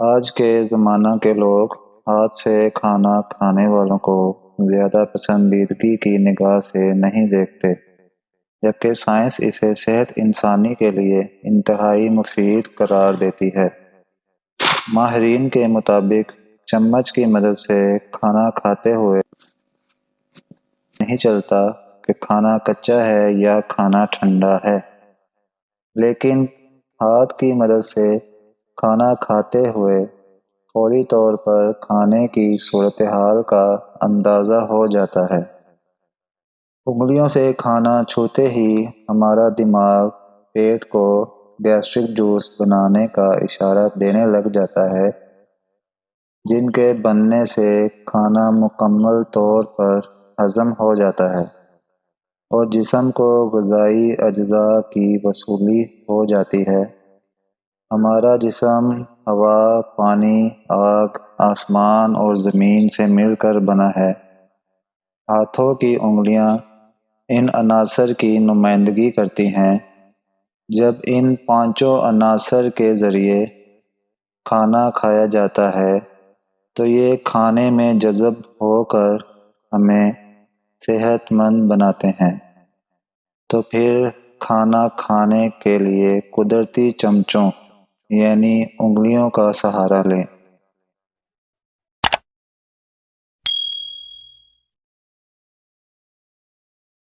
آج کے زمانہ کے لوگ ہاتھ سے کھانا کھانے والوں کو زیادہ پسندیدگی کی نگاہ سے نہیں دیکھتے، جبکہ سائنس اسے صحت انسانی کے لیے انتہائی مفید قرار دیتی ہے۔ ماہرین کے مطابق چمچ کی مدد سے کھانا کھاتے ہوئے نہیں چلتا کہ کھانا کچا ہے یا کھانا ٹھنڈا ہے، لیکن ہاتھ کی مدد سے کھانا کھاتے ہوئے فوری طور پر کھانے کی صورتحال کا اندازہ ہو جاتا ہے۔ انگلیوں سے کھانا چھوتے ہی ہمارا دماغ پیٹ کو گیسٹرک جوس بنانے کا اشارہ دینے لگ جاتا ہے، جن کے بننے سے کھانا مکمل طور پر ہضم ہو جاتا ہے اور جسم کو غذائی اجزاء کی وصولی ہو جاتی ہے۔ ہمارا جسم ہوا، پانی، آگ، آسمان اور زمین سے مل کر بنا ہے۔ ہاتھوں کی انگلیاں ان عناصر کی نمائندگی کرتی ہیں۔ جب ان پانچوں عناصر کے ذریعے کھانا کھایا جاتا ہے تو یہ کھانے میں جذب ہو کر ہمیں صحت مند بناتے ہیں۔ تو پھر کھانا کھانے کے لیے قدرتی چمچوں یعنی انگلیوں کا سہارا لیں۔